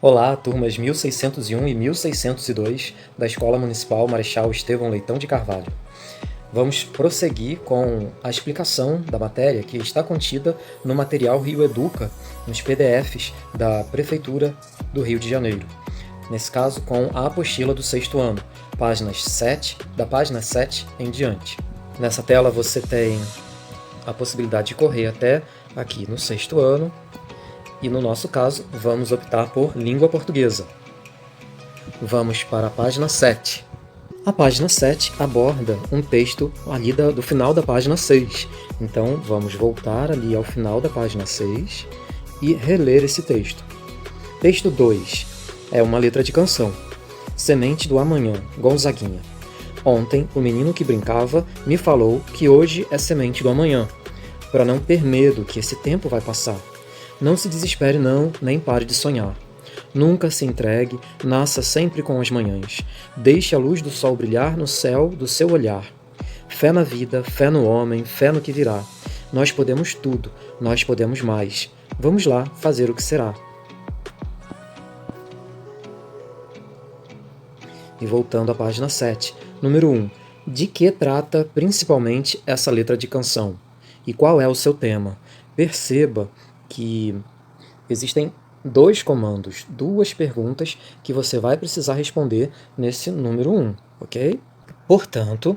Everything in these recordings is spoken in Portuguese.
Olá, turmas 1601 e 1602 da Escola Municipal Marechal Estevão Leitão de Carvalho. Vamos prosseguir com a explicação da matéria que está contida no material Rio Educa, nos PDFs da Prefeitura do Rio de Janeiro. Nesse caso, com a apostila do 6º ano, da página 7 em diante. Nessa tela você tem a possibilidade de correr até aqui no 6º ano, e no nosso caso, vamos optar por língua portuguesa. Vamos para a página 7. A página 7 aborda um texto ali do final da página 6. Então, vamos voltar ali ao final da página 6 e reler esse texto. Texto 2 é uma letra de canção. Semente do amanhã, Gonzaguinha. Ontem, o menino que brincava me falou que hoje é semente do amanhã, para não ter medo que esse tempo vai passar. Não se desespere não, nem pare de sonhar. Nunca se entregue, nasça sempre com as manhãs. Deixe a luz do sol brilhar no céu do seu olhar. Fé na vida, fé no homem, fé no que virá. Nós podemos tudo, nós podemos mais. Vamos lá fazer o que será. E voltando à página 7, número 1. De que trata principalmente essa letra de canção? E qual é o seu tema? Perceba que existem dois comandos, duas perguntas que você vai precisar responder nesse número 1, ok? Portanto,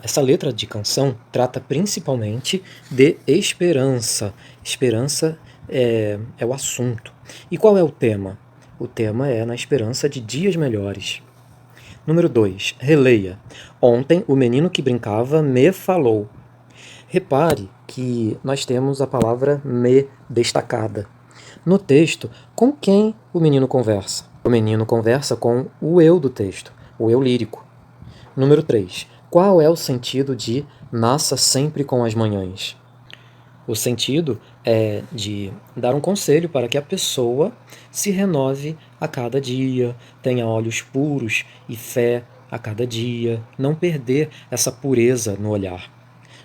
essa letra de canção trata principalmente de esperança. Esperança é o assunto. E qual é o tema? O tema é na esperança de dias melhores. Número 2, releia. Ontem o menino que brincava me falou. Repare que nós temos a palavra me destacada. No texto, com quem o menino conversa? O menino conversa com o eu do texto, o eu lírico. Número 3. Qual é o sentido de nasça sempre com as manhãs? O sentido é de dar um conselho para que a pessoa se renove a cada dia, tenha olhos puros e fé a cada dia, não perder essa pureza no olhar.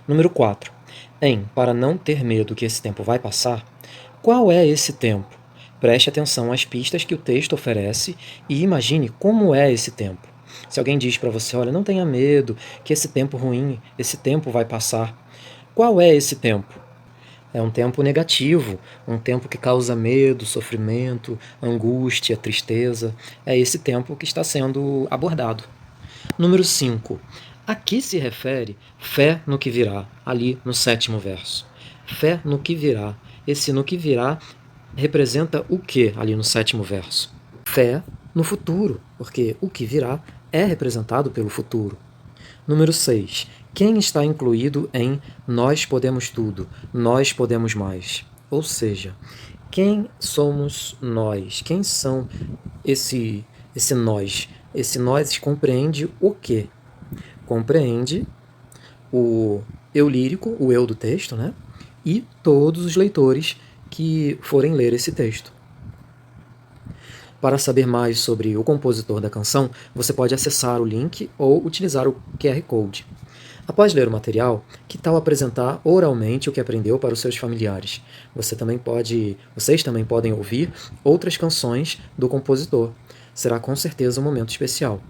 Número 4. Para não ter medo que esse tempo vai passar, qual é esse tempo? Preste atenção às pistas que o texto oferece e imagine como é esse tempo. Se alguém diz para você, olha, não tenha medo, que esse tempo ruim, esse tempo vai passar. Qual é esse tempo? É um tempo negativo, um tempo que causa medo, sofrimento, angústia, tristeza. É esse tempo que está sendo abordado. Número 5. A que se refere fé no que virá, ali no 7º verso? Fé no que virá. Esse no que virá representa o que ali no 7º verso? Fé no futuro, porque o que virá é representado pelo futuro. Número 6. Quem está incluído em nós podemos tudo, nós podemos mais? Ou seja, quem somos nós? Quem são esse nós? Esse nós compreende o quê? Compreende o eu lírico, o eu do texto, né? E todos os leitores que forem ler esse texto. Para saber mais sobre o compositor da canção, você pode acessar o link ou utilizar o QR Code. Após ler o material, que tal apresentar oralmente o que aprendeu para os seus familiares? Vocês também podem ouvir outras canções do compositor. Será com certeza um momento especial.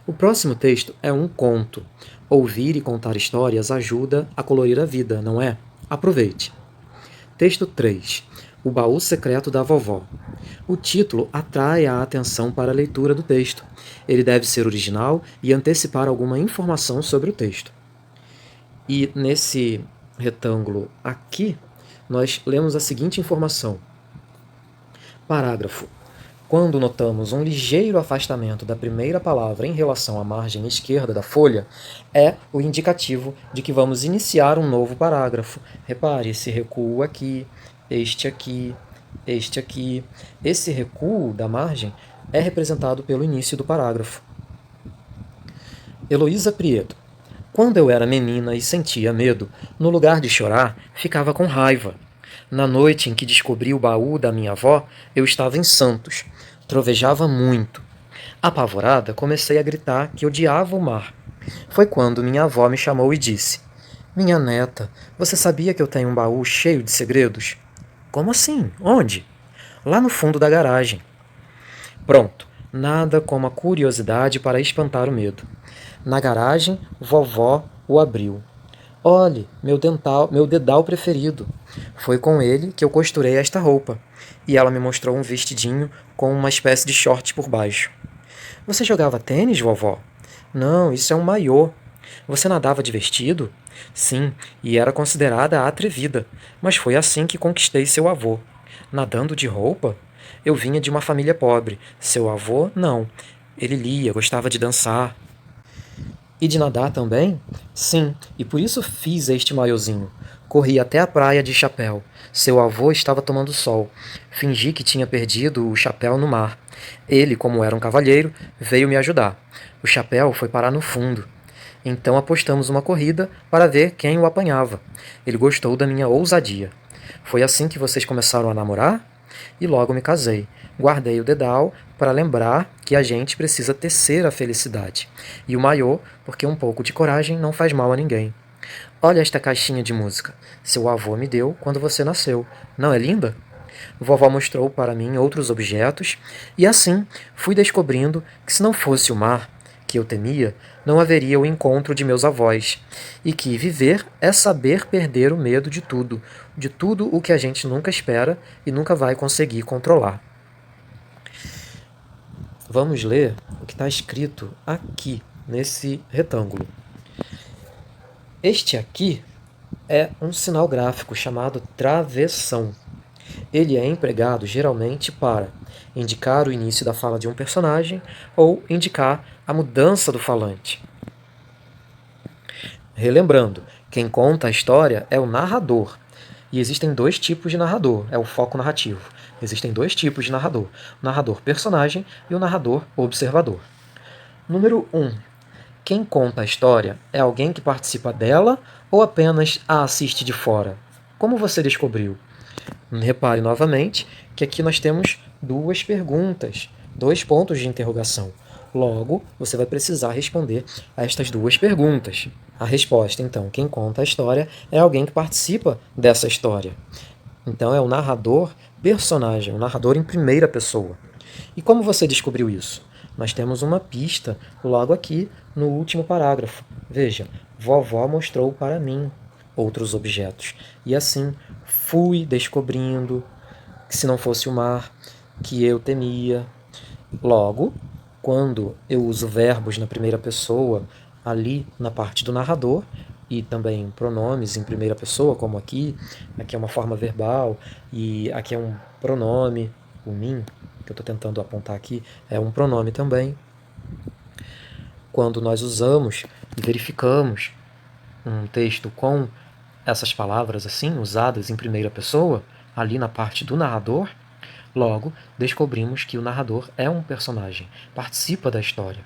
O próximo texto é um conto. Ouvir e contar histórias ajuda a colorir a vida, não é? Aproveite. Texto 3. O baú secreto da vovó. O título atrai a atenção para a leitura do texto. Ele deve ser original e antecipar alguma informação sobre o texto. E nesse retângulo aqui, nós lemos a seguinte informação. Parágrafo. Quando notamos um ligeiro afastamento da primeira palavra em relação à margem esquerda da folha, é o indicativo de que vamos iniciar um novo parágrafo. Repare, esse recuo aqui, este aqui, este aqui. Esse recuo da margem é representado pelo início do parágrafo. Heloísa Prieto. Quando eu era menina e sentia medo, no lugar de chorar, ficava com raiva. Na noite em que descobri o baú da minha avó, eu estava em Santos. Trovejava muito. Apavorada, comecei a gritar que odiava o mar. Foi quando minha avó me chamou e disse: Minha neta, você sabia que eu tenho um baú cheio de segredos? Como assim? Onde? Lá no fundo da garagem. Pronto, nada como a curiosidade para espantar o medo. Na garagem, vovó o abriu. Olhe, meu dedal preferido. Foi com ele que eu costurei esta roupa. E ela me mostrou um vestidinho com uma espécie de short por baixo. Você jogava tênis, vovó? Não, isso é um maiô. Você nadava de vestido? Sim, e era considerada atrevida, mas foi assim que conquistei seu avô. Nadando de roupa? Eu vinha de uma família pobre. Seu avô, não. Ele lia, gostava de dançar. E de nadar também? Sim, e por isso fiz este maiozinho. Corri até a praia de chapéu. Seu avô estava tomando sol. Fingi que tinha perdido o chapéu no mar. Ele, como era um cavalheiro, veio me ajudar. O chapéu foi parar no fundo. Então apostamos uma corrida para ver quem o apanhava. Ele gostou da minha ousadia. Foi assim que vocês começaram a namorar? E logo me casei. Guardei o dedal para lembrar que a gente precisa tecer a felicidade. E o maiô, porque um pouco de coragem não faz mal a ninguém. Olha esta caixinha de música. Seu avô me deu quando você nasceu. Não é linda? Vovó mostrou para mim outros objetos, e assim fui descobrindo que se não fosse o mar, que eu temia, não haveria o encontro de meus avós, e que viver é saber perder o medo de tudo o que a gente nunca espera e nunca vai conseguir controlar. Vamos ler o que está escrito aqui, nesse retângulo. Este aqui é um sinal gráfico chamado travessão. Ele é empregado geralmente para indicar o início da fala de um personagem ou indicar a mudança do falante. Relembrando, quem conta a história é o narrador. E existem dois tipos de narrador, é o foco narrativo. Existem dois tipos de narrador: o narrador personagem e o narrador observador. Número 1. Quem conta a história é alguém que participa dela ou apenas a assiste de fora? Como você descobriu? Repare novamente que aqui nós temos duas perguntas, dois pontos de interrogação. Logo, você vai precisar responder a estas duas perguntas. A resposta, então, quem conta a história é alguém que participa dessa história. Então, é o narrador personagem, o narrador em primeira pessoa. E como você descobriu isso? Nós temos uma pista logo aqui no último parágrafo. Veja, vovó mostrou para mim outros objetos. E assim fui descobrindo que se não fosse o mar, que eu temia. Logo, quando eu uso verbos na primeira pessoa, ali na parte do narrador, e também pronomes em primeira pessoa, como aqui é uma forma verbal, e aqui é um pronome, o mim, que eu estou tentando apontar aqui, é um pronome também. Quando nós usamos e verificamos um texto com essas palavras assim, usadas em primeira pessoa, ali na parte do narrador, logo descobrimos que o narrador é um personagem, participa da história.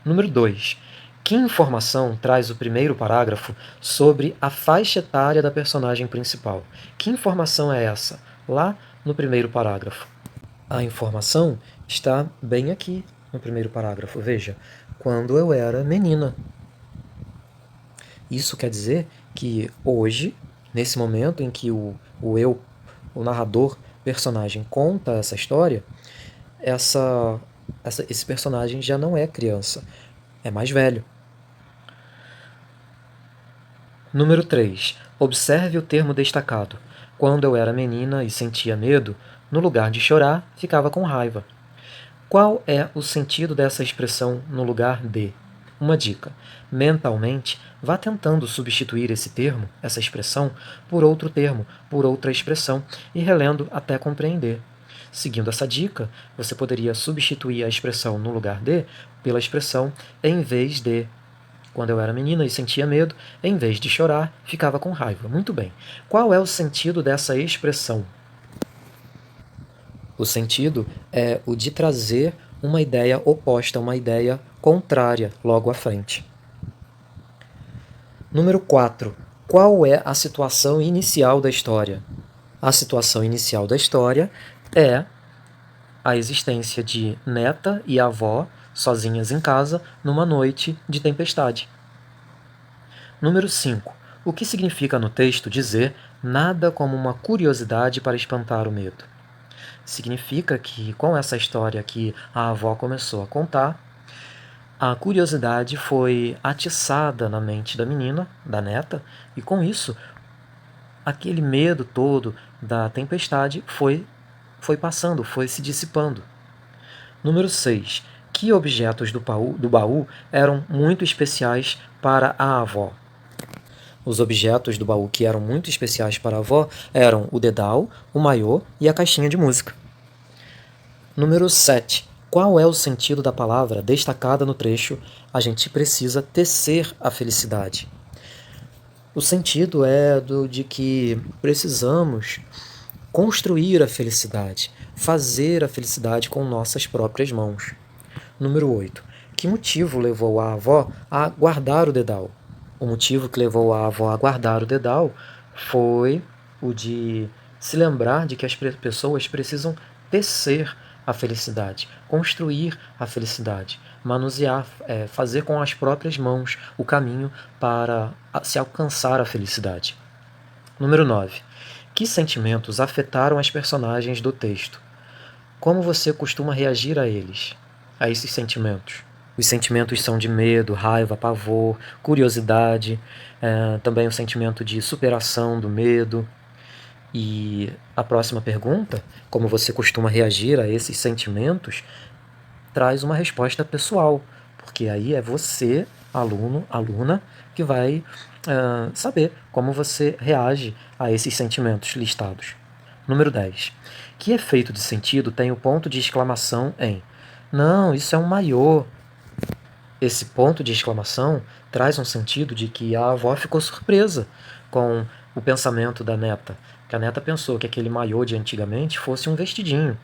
Número 2. Que informação traz o primeiro parágrafo sobre a faixa etária da personagem principal? Que informação é essa? Lá no primeiro parágrafo. A informação está bem aqui no primeiro parágrafo. Veja, quando eu era menina. Isso quer dizer que hoje, nesse momento em que o narrador, personagem, conta essa história, esse personagem já não é criança, é mais velho. Número 3. Observe o termo destacado. Quando eu era menina e sentia medo, no lugar de chorar, ficava com raiva. Qual é o sentido dessa expressão no lugar de? Uma dica: mentalmente, vá tentando substituir esse termo, essa expressão, por outro termo, por outra expressão, e relendo até compreender. Seguindo essa dica, você poderia substituir a expressão no lugar de pela expressão em vez de. Quando eu era menina e sentia medo, em vez de chorar, ficava com raiva. Muito bem. Qual é o sentido dessa expressão? O sentido é o de trazer uma ideia oposta, uma ideia contrária logo à frente. Número 4. Qual é a situação inicial da história? A situação inicial da história é a existência de neta e avó sozinhas em casa numa noite de tempestade. Número 5. O que significa no texto dizer nada como uma curiosidade para espantar o medo? Significa que, com essa história que a avó começou a contar, a curiosidade foi atiçada na mente da menina, da neta, e com isso, aquele medo todo da tempestade foi passando, foi se dissipando. Número 6. Que objetos do baú eram muito especiais para a avó? Os objetos do baú que eram muito especiais para a avó eram o dedal, o maiô e a caixinha de música. Número 7. Qual é o sentido da palavra destacada no trecho "A gente precisa tecer a felicidade"? O sentido é de que precisamos construir a felicidade, fazer a felicidade com nossas próprias mãos. Número 8. Que motivo levou a avó a guardar o dedal? O motivo que levou a avó a guardar o dedal foi o de se lembrar de que as pessoas precisam tecer a felicidade, construir a felicidade, manusear, fazer com as próprias mãos o caminho para se alcançar a felicidade. Número 9. Que sentimentos afetaram as personagens do texto? Como você costuma reagir a eles, a esses sentimentos? Os sentimentos são de medo, raiva, pavor, curiosidade, também o sentimento de superação do medo. E a próxima pergunta, como você costuma reagir a esses sentimentos, traz uma resposta pessoal, porque aí é você, aluno, aluna, que vai saber como você reage a esses sentimentos listados. Número 10. Que efeito de sentido tem o ponto de exclamação em "Não, isso é um maiô"? Esse ponto de exclamação traz um sentido de que a avó ficou surpresa com o pensamento da neta, que a neta pensou que aquele maiô de antigamente fosse um vestidinho.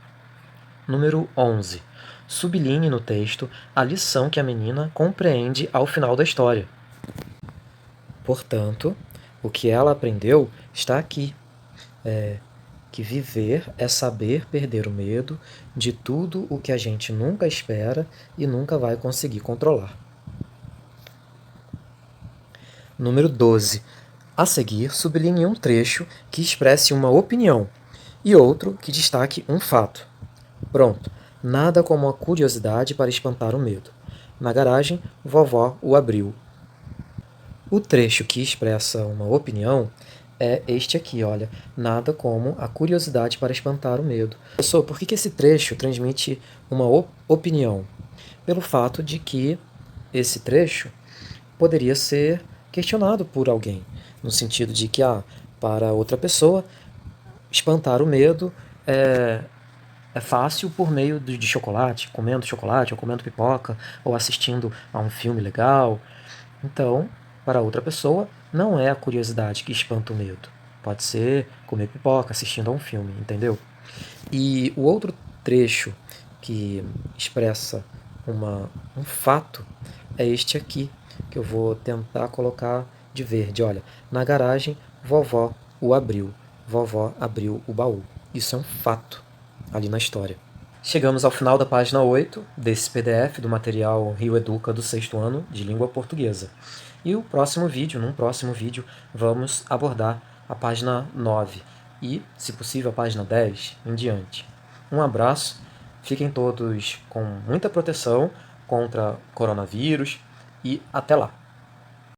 Número 11. Sublinhe no texto a lição que a menina compreende ao final da história. Portanto, o que ela aprendeu está aqui. Que viver é saber perder o medo de tudo o que a gente nunca espera e nunca vai conseguir controlar. Número 12. A seguir, sublinhe um trecho que expresse uma opinião e outro que destaque um fato. Pronto. Nada como a curiosidade para espantar o medo. Na garagem, vovó o abriu. O trecho que expressa uma opinião é este aqui, olha. Nada como a curiosidade para espantar o medo. Professor, por que esse trecho transmite uma opinião? Pelo fato de que esse trecho poderia ser questionado por alguém, no sentido de que, para outra pessoa, espantar o medo é fácil por meio de chocolate, ou comendo pipoca, ou assistindo a um filme legal. Então, para outra pessoa, não é a curiosidade que espanta o medo. Pode ser comer pipoca, assistindo a um filme, entendeu? E o outro trecho que expressa um fato é este aqui, que eu vou tentar colocar de verde. Olha, na garagem, vovó o abriu. Vovó abriu o baú. Isso é um fato ali na história. Chegamos ao final da página 8 desse PDF do material Rio Educa do 6º ano de língua portuguesa. E num próximo vídeo, vamos abordar a página 9 e, se possível, a página 10 em diante. Um abraço, fiquem todos com muita proteção contra coronavírus e até lá!